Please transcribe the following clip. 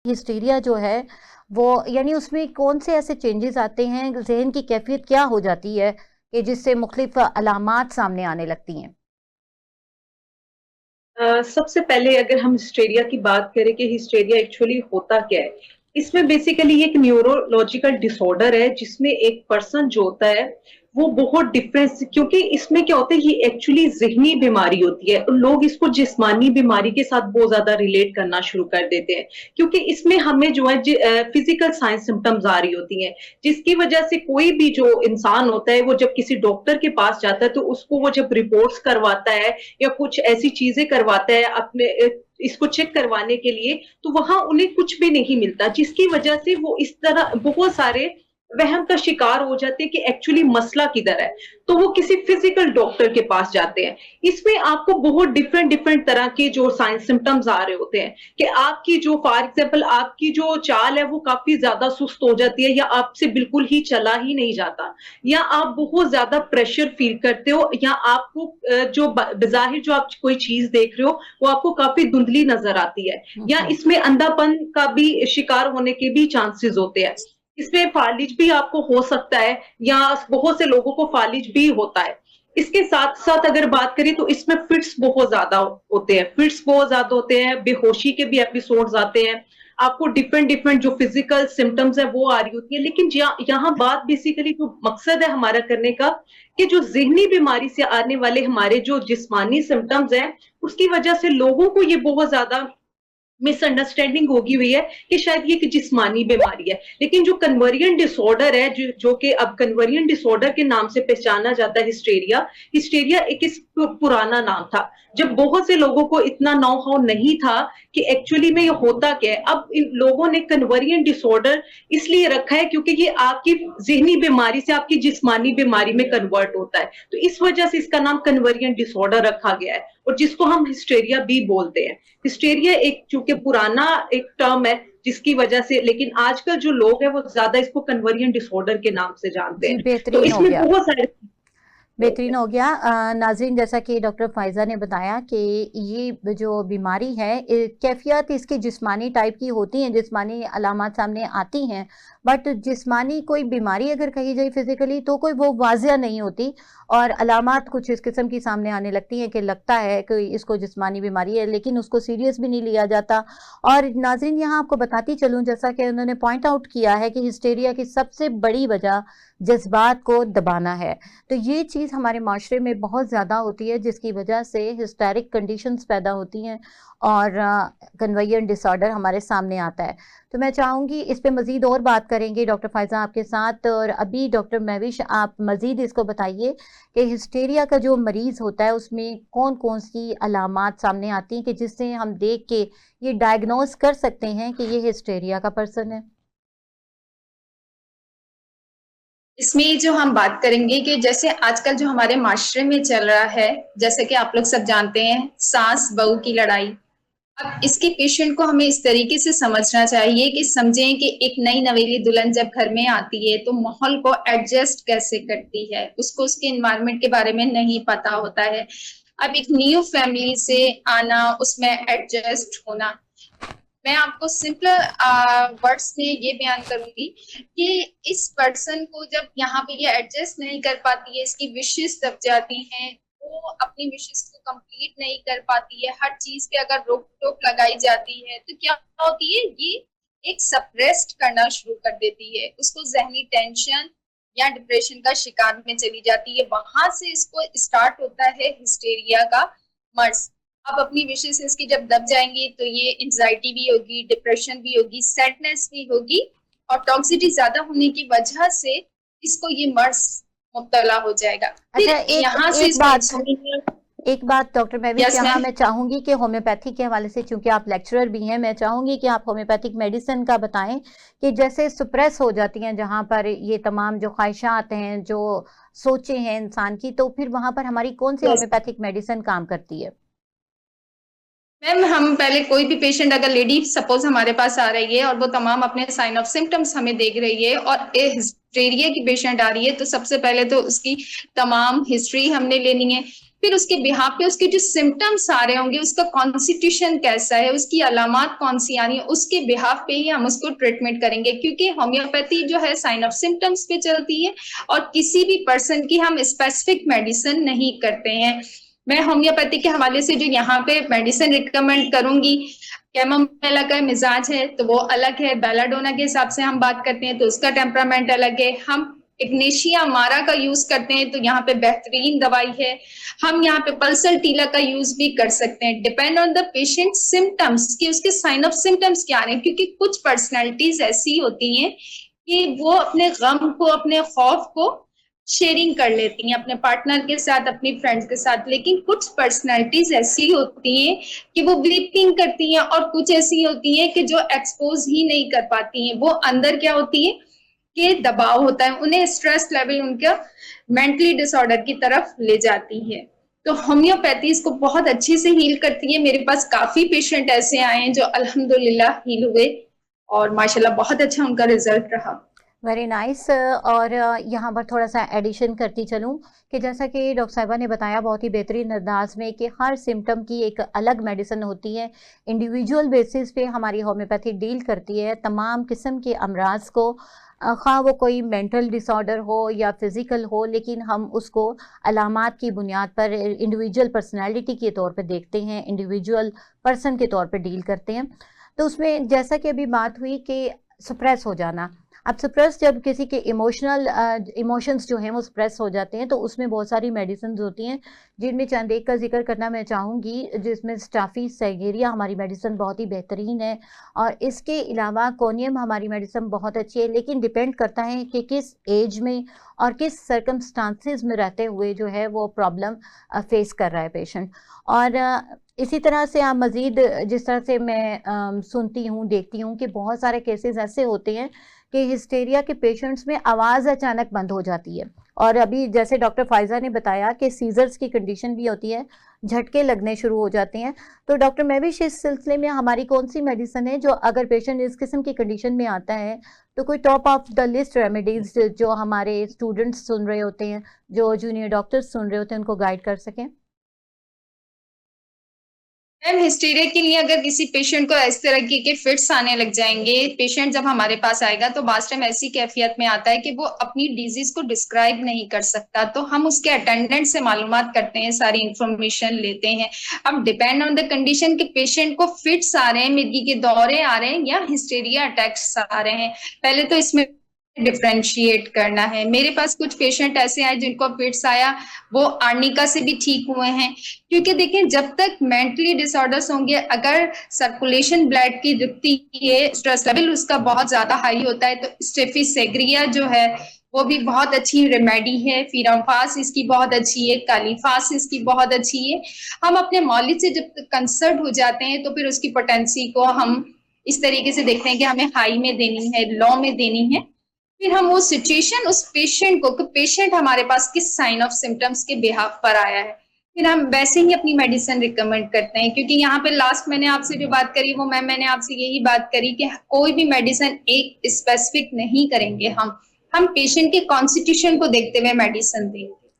Hysteria जो है वो यानी उसमें कौन से ऐसे चेंजेस आते हैं, जहन की कैफियत क्या हो जाती है कि जिससे मुख्तलिफ अलामात सामने आने लगती हैं? सबसे पहले अगर हम हिस्टेरिया की बात करें कि हिस्टेरिया एक्चुअली होता क्या है, इसमें बेसिकली एक न्यूरोलॉजिकल डिसऑर्डर है जिसमें एक पर्सन जो होता है वो बहुत डिफरेंस, क्योंकि इसमें क्या होता है, ये एक्चुअली ज़हनी बीमारी होती है और लोग इसको जिस्मानी बीमारी के साथ बहुत ज़्यादा रिलेट करना शुरू कर देते हैं, क्योंकि इसमें हमें जो है फिजिकल साइंस सिम्पटम्स आ रही होती हैं, जिसकी वजह से कोई भी जो इंसान होता है वो जब किसी डॉक्टर के पास जाता है तो उसको वो जब रिपोर्ट्स करवाता है या कुछ ऐसी चीजें करवाता है अपने इसको चेक करवाने के लिए, तो वहां उन्हें कुछ भी नहीं मिलता, जिसकी वजह से वो इस तरह बहुत सारे वहम का शिकार हो जाते हैं कि एक्चुअली मसला किधर है। तो वो किसी फिजिकल डॉक्टर के पास जाते हैं। इसमें आपको बहुत डिफरेंट डिफरेंट तरह के जो साइंस सिम्टम्स आ रहे होते हैं कि आपकी जो फॉर एग्जाम्पल आपकी जो चाल है वो काफी ज्यादा सुस्त हो जाती है या आपसे बिल्कुल ही चला ही नहीं जाता, या आप बहुत ज्यादा प्रेशर फील करते हो, या आपको जो बजाहिर जो आप कोई चीज देख रहे हो वो आपको काफी धुंधली नजर आती है, या इसमें अंधापन का भी शिकार होने के भी चांसेस होते हैं। इसमें फालिज भी आपको हो सकता है या बहुत से लोगों को फालिज भी होता है। इसके साथ साथ अगर बात करें तो इसमें फिट्स बहुत ज्यादा होते हैं, फिट्स बहुत ज्यादा होते हैं, बेहोशी के भी एपिसोड्स आते हैं, आपको डिफरेंट डिफरेंट जो फिजिकल सिम्टम्स है वो आ रही होती है। लेकिन यहाँ बात बेसिकली जो मकसद है हमारा करने का कि जो जिहनी बीमारी से आने वाले हमारे जो जिस्मानी सिम्टम्स हैं उसकी वजह से लोगों को ये बहुत ज्यादा मिसअंडरस्टैंडिंग होगी हुई है कि शायद ये एक जिस्मानी बीमारी है, लेकिन जो कन्वर्जन डिसऑर्डर है जो कि अब कन्वर्जन डिसऑर्डर के नाम से पहचाना जाता है हिस्टेरिया। हिस्टेरिया एक इस पुराना नाम था जब बहुत से लोगों को इतना नो हाउ नहीं था कि एक्चुअली में ये होता क्या है। अब इन लोगों ने कन्वर्जन डिसऑर्डर इसलिए रखा है क्योंकि ये आपकी जिहनी बीमारी से आपकी जिस्मानी बीमारी में कन्वर्ट होता है, तो इस वजह से इसका नाम कन्वर्जन डिसऑर्डर रखा गया है और जिसको हम हिस्टेरिया भी बोलते हैं। हिस्टेरिया एक चूंकि पुराना एक टर्म है जिसकी वजह से, लेकिन आजकल जो लोग हैं वो ज्यादा इसको कन्वर्जन डिसऑर्डर के नाम से जानते जी, हैं। तो बेहतरीन हो इसमें गया। बहुत सारे बेहतरीन हो गया। नाज़रीन, जैसा कि डॉक्टर फ़ायज़ा ने बताया कि ये जो बीमारी है कैफ़ियत इसकी जिस्मानी टाइप की होती हैं, जिस्मानी अलामात सामने आती हैं, बट जिस्मानी कोई बीमारी अगर कही जाए फ़िज़िकली तो कोई वो वाज़िया नहीं होती और अलामात कुछ इस किस्म की सामने आने लगती हैं कि लगता है कि इसको जिस्मानी बीमारी है, लेकिन उसको सीरियस भी नहीं लिया जाता। और नाज़रीन, यहाँ आपको बताती चलूँ, जैसा कि उन्होंने पॉइंट आउट किया है कि हिस्टेरिया की सबसे बड़ी वजह जज़्बात को दबाना है। तो ये चीज़ हमारे माशरे में बहुत ज़्यादा होती है जिसकी वजह से हिस्टेरिक कंडीशंस पैदा होती हैं और कन्वर्जन डिसऑर्डर हमारे सामने आता है। तो मैं चाहूँगी इस पे मज़ीद और बात करेंगे डॉक्टर फ़ायज़ा आपके साथ, और अभी डॉक्टर महविश आप मज़ीद इसको बताइए कि हिस्टेरिया का जो मरीज़ होता है उसमें कौन-कौन सी अलामात सामने आती हैं कि जिससे हम देख के ये डायग्नोज़ कर सकते हैं कि ये हिस्टेरिया का पर्सन है? इसमें जो हम बात करेंगे कि जैसे आजकल जो हमारे माशरे में चल रहा है, जैसे कि आप लोग सब जानते हैं, सास बहू की लड़ाई। अब इसके पेशेंट को हमें इस तरीके से समझना चाहिए कि समझें कि एक नई नवेली दुल्हन जब घर में आती है तो माहौल को एडजस्ट कैसे करती है, उसको उसके एनवायरनमेंट के बारे में नहीं पता होता है। अब एक न्यू फैमिली से आना, उसमें एडजस्ट होना, मैं आपको सिंपल वर्ड्स में ये बयान करूंगी कि इस पर्सन को जब यहाँ पे ये एडजस्ट नहीं कर पाती है, इसकी विशेष दब जाती हैं, वो अपनी विशेष को कंप्लीट नहीं कर पाती है, हर चीज पे अगर रोक टोक लगाई जाती है तो क्या होती है, ये एक सप्रेस्ड करना शुरू कर देती है, उसको जहनी टेंशन या डिप्रेशन का शिकार में चली जाती है। वहां से इसको स्टार्ट होता है हिस्टेरिया का मर्ज। अब अपनी विशेष इसकी जब दब जाएंगी तो ये एंजाइटी भी होगी, डिप्रेशन भी होगी, सैडनेस भी होगी, और टॉक्सिसिटी ज्यादा होने की वजह से इसको ये मर्ज मुब्तला हो जाएगा। अच्छा, यहाँ से एक बात डॉक्टर महविश, Yes, यहाँ ma'am. मैं चाहूंगी कि होम्योपैथी के हवाले से, चूंकि आप लेक्चरर भी हैं, मैं चाहूंगी कि आप होम्योपैथिक मेडिसिन का बताएं कि जैसे सुप्रेस हो जाती हैं जहाँ पर ये तमाम जो ख्वाहिशात हैं, जो सोचें हैं इंसान की, तो फिर वहां पर हमारी कौन सी Yes. होम्योपैथिक मेडिसिन काम करती है? मैम, हम पहले कोई भी पेशेंट अगर लेडी सपोज हमारे पास आ रही है और वो तमाम अपने साइन ऑफ सिम्टम्स हमें देख रही है और हिस्टेरिया की पेशेंट आ रही है, तो सबसे पहले तो उसकी तमाम हिस्ट्री हमने लेनी है। फिर उसके बिहाफ पे उसके जो सिम्टम्स आ रहे होंगे, उसका कॉन्स्टिट्यूशन कैसा है, उसकी अलामात कौन सी आ रही है, उसके बिहाफ पे ही हम उसको ट्रीटमेंट करेंगे, क्योंकि होम्योपैथी जो है साइन ऑफ सिम्टम्स पे चलती है और किसी भी पर्सन की हम स्पेसिफिक मेडिसिन नहीं करते हैं। मैं होम्योपैथी के हवाले से जो यहाँ पे मेडिसिन रिकमेंड करूंगी, कैमोमाइला का मिजाज है तो वो अलग है, बेलाडोना के हिसाब से हम बात करते हैं तो उसका टेम्परामेंट अलग है। हम इग्नेशिया मारा का यूज करते हैं तो यहाँ पे बेहतरीन दवाई है। हम यहाँ पे पल्सर टीला का यूज भी कर सकते हैं, depend on the patient symptoms कि उसके साइन ऑफ सिम्टम्स क्या रहे हैं, क्योंकि कुछ पर्सनैलिटीज ऐसी होती हैं कि वो अपने गम को, अपने खौफ को शेयरिंग कर लेती हैं अपने पार्टनर के साथ, अपनी फ्रेंड्स के साथ, लेकिन कुछ पर्सनैलिटीज ऐसी होती हैं कि वो वीपिंग करती हैं और कुछ ऐसी होती हैं कि जो एक्सपोज ही नहीं कर पाती हैं। वो अंदर क्या होती है कि दबाव होता है, उन्हें स्ट्रेस लेवल उनका मेंटली डिसऑर्डर की तरफ ले जाती है। तो होम्योपैथी इसको बहुत अच्छे से हील करती है। मेरे पास काफी पेशेंट ऐसे आए हैं जो अल्हम्दुलिल्लाह हील हुए और माशाल्लाह बहुत अच्छा उनका रिजल्ट रहा। Very nice. और यहाँ पर थोड़ा सा एडिशन करती चलूँ कि जैसा कि डॉक्टर साहिबा ने बताया बहुत ही बेहतरीन अंदाज में कि हर सिम्टम की एक अलग मेडिसिन होती है, इंडिविजुअल बेसिस पे हमारी होम्योपैथी डील करती है तमाम किस्म के अमराज को, खा वो कोई मेंटल डिसऑर्डर हो या फिज़िकल हो, लेकिन हम उसको अलामात की बुनियाद पर इंडिविजुअल पर्सनैलिटी के तौर पर देखते हैं, इंडिविजुअल पर्सन के तौर पर डील करते हैं। तो उसमें जैसा कि अभी बात हुई कि सप्रेस हो जाना, अब सप्रेस जब किसी के इमोशंस जो हैं वो सप्रेस हो जाते हैं तो उसमें बहुत सारी मेडिसिन होती हैं, जिनमें चंद एक का जिक्र करना मैं चाहूँगी, जिसमें स्टाफी सैगेरिया हमारी मेडिसिन बहुत ही बेहतरीन है और इसके अलावा कोनियम हमारी मेडिसिन बहुत अच्छी है, लेकिन डिपेंड करता है कि किस एज में और किस सर्कमस्टांसिस में रहते हुए जो है वो प्रॉब्लम फेस कर रहा है पेशेंट। और इसी तरह से आप मज़ीद जिस तरह से मैं सुनती हूँ, देखती हूँ कि बहुत सारे केसेस ऐसे होते हैं कि हिस्टेरिया के पेशेंट्स में आवाज़ अचानक बंद हो जाती है, और अभी जैसे डॉक्टर फायज़ा ने बताया कि सीजर्स की कंडीशन भी होती है, झटके लगने शुरू हो जाते हैं। तो डॉक्टर महविश, इस सिलसिले में हमारी कौन सी मेडिसिन है जो अगर पेशेंट इस किस्म की कंडीशन में आता है तो कोई top of the list remedies जो हमारे स्टूडेंट्स सुन रहे होते हैं, जो जूनियर डॉक्टर्स सुन रहे होते हैं, उनको गाइड कर सकें? मैम हिस्टीरिया के लिए अगर किसी पेशेंट को इस तरह के फिट्स आने लग जाएंगे, पेशेंट जब हमारे पास आएगा तो बास्ट टाइम ऐसी कैफियत में आता है कि वो अपनी डिजीज को डिस्क्राइब नहीं कर सकता, तो हम उसके अटेंडेंट से मालूमात करते हैं, सारी इंफॉर्मेशन लेते हैं। अब डिपेंड ऑन द कंडीशन के पेशेंट को फिट्स आ रहे हैं, मिर्गी के दौरे आ रहे हैं या हिस्टीरिया अटैक्स आ रहे हैं, पहले तो इसमें डिफ्रेंशिएट करना है। मेरे पास कुछ पेशेंट ऐसे आए जिनको फिट्स आया, वो आर्निका से भी ठीक हुए हैं, क्योंकि देखें जब तक मेंटली डिसऑर्डर्स होंगे, अगर सर्कुलेशन ब्लड की दिखती है, स्ट्रेस लेवल उसका बहुत ज्यादा हाई होता है, तो स्टेफी सेग्रिया जो है वो भी बहुत अच्छी रेमेडी है, फिरमफास इसकी बहुत अच्छी है, कालीफास इसकी बहुत अच्छी है। हम अपने मौलिद से जब कंसर्ट हो जाते हैं तो फिर उसकी पोटेंसी को हम इस तरीके से देखते हैं कि हमें हाई में देनी है, लो में देनी है। फिर हम वो सिचुएशन उस पेशेंट को, कि पेशेंट हमारे पास किस साइन ऑफ सिम्टम्स के बिहाफ पर आया है, फिर हम वैसे ही अपनी मेडिसिन रिकमेंड करते हैं। क्योंकि यहाँ पे लास्ट मैंने आपसे जो बात करी वो मैंने आपसे यही बात करी कि कोई भी मेडिसिन एक स्पेसिफिक नहीं करेंगे, हम पेशेंट के कॉन्स्टिट्यूशन को देखते हुए मेडिसिन देंगे।